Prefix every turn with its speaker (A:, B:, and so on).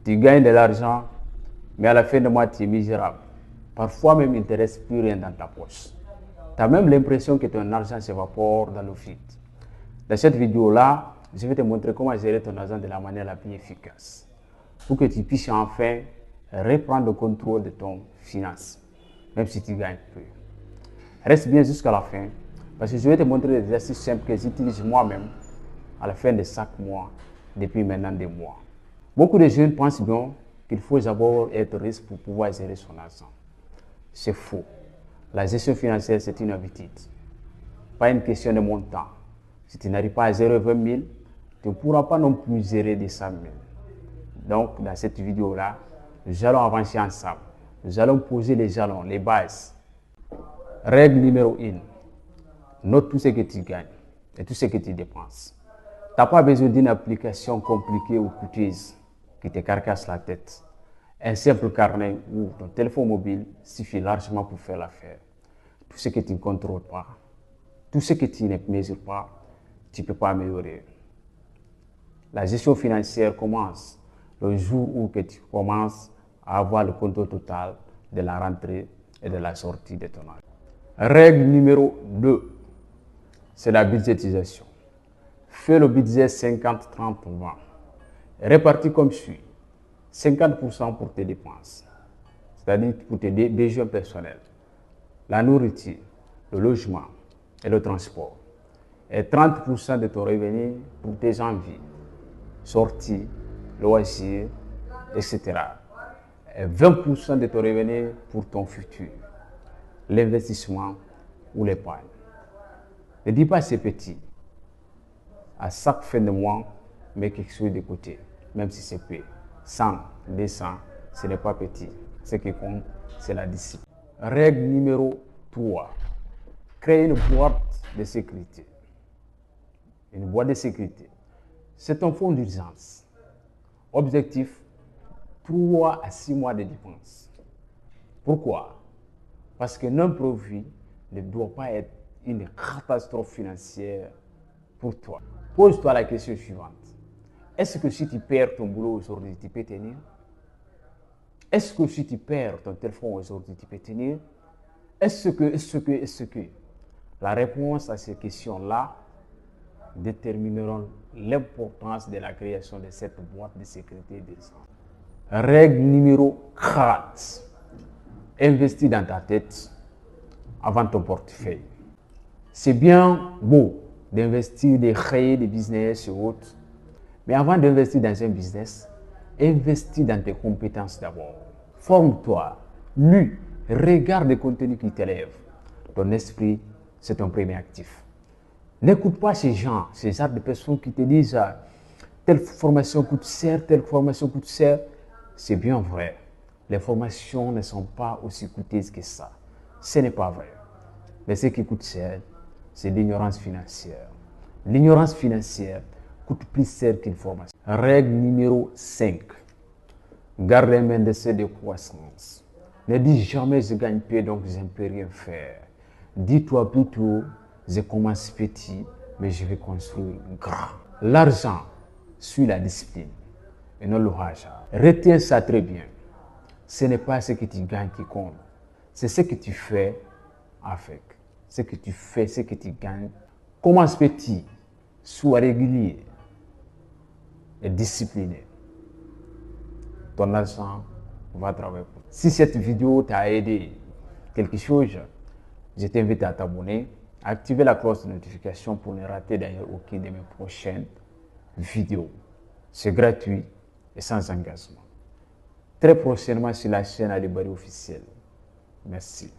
A: Tu gagnes de l'argent, mais à la fin du mois, tu es misérable. Parfois même, il ne te reste plus rien dans ta poche. Tu as même l'impression que ton argent s'évapore dans le vide. Dans cette vidéo-là, je vais te montrer comment gérer ton argent de la manière la plus efficace. Pour que tu puisses enfin reprendre le contrôle de ton finance, même si tu gagnes peu. Reste bien jusqu'à la fin, parce que je vais te montrer des exercices simples que j'utilise moi-même à la fin de chaque mois, depuis maintenant des mois. Beaucoup de jeunes pensent bien qu'il faut d'abord être riche pour pouvoir gérer son argent. C'est faux. La gestion financière, c'est une habitude, pas une question de montant. Si tu n'arrives pas à gérer 20 000, tu ne pourras pas non plus gérer des 100 000. Donc, dans cette vidéo-là, nous allons avancer ensemble. Nous allons poser les jalons, les bases. Règle numéro 1. Note tout ce que tu gagnes et tout ce que tu dépenses. Tu n'as pas besoin d'une application compliquée ou coûteuse qui te carcasse la tête. Un simple carnet ou ton téléphone mobile suffit largement pour faire l'affaire. Tout ce que tu ne contrôles pas, tout ce que tu ne mesures pas, tu ne peux pas améliorer. La gestion financière commence le jour où que tu commences à avoir le contrôle total de la rentrée et de la sortie de ton argent. Règle numéro 2, c'est la budgétisation. Fais le budget 50-30-20. Répartis comme suit. 50% pour tes dépenses, c'est-à-dire pour tes besoins personnels, la nourriture, le logement et le transport. Et 30% de ton revenu pour tes envies, sorties, loisirs, etc. Et 20% de ton revenu pour ton futur, l'investissement ou l'épargne. Ne dis pas c'est petit. À chaque fin de mois, mets quelque chose de côté, même si c'est peu. 100, 200, ce n'est pas petit. Ce qui compte, c'est la discipline. Règle numéro 3. Créer une boîte de sécurité. Une boîte de sécurité. C'est un fonds d'urgence. Objectif, 3 à 6 mois de dépenses. Pourquoi? Parce que l'imprévu ne doit pas être une catastrophe financière pour toi. Pose-toi la question suivante. Est-ce que si tu perds ton boulot aujourd'hui, tu peux tenir? Est-ce que si tu perds ton téléphone aujourd'hui, tu peux tenir? Est-ce que? La réponse à ces questions-là détermineront l'importance de la création de cette boîte de sécurité d'urgence. Règle numéro 4. Investis dans ta tête avant ton portefeuille. C'est bien beau d'investir, de créer des business et autres. Mais avant d'investir dans un business, investis dans tes compétences d'abord. Forme-toi, lis, regarde des contenus qui t'élèvent. Ton esprit, c'est ton premier actif. N'écoute pas ces gens, ces genres de personnes qui te disent telle formation coûte cher, telle formation coûte cher. C'est bien vrai. Les formations ne sont pas aussi coûteuses que ça. Ce n'est pas vrai. Mais ce qui coûte cher, c'est l'ignorance financière. L'ignorance financière coûte plus cher qu'une formation. Règle numéro 5. Garde un indice de croissance. Ne dis jamais je gagne peu donc je ne peux rien faire. Dis-toi plutôt je commence petit mais je vais construire grand. L'argent suit la discipline et non le hasard. Retiens ça très bien. Ce n'est pas ce que tu gagnes qui compte. C'est ce que tu fais avec. Ce que tu fais, ce que tu gagnes. Commence petit, sois régulier et discipliné. Ton argent va travailler pour toi. Si cette vidéo t'a aidé quelque chose, je t'invite à t'abonner, à activer la cloche de notification pour ne rater d'ailleurs aucune de mes prochaines vidéos. C'est gratuit et sans engagement. Très prochainement sur la chaîne Ali Bari officielle. Merci.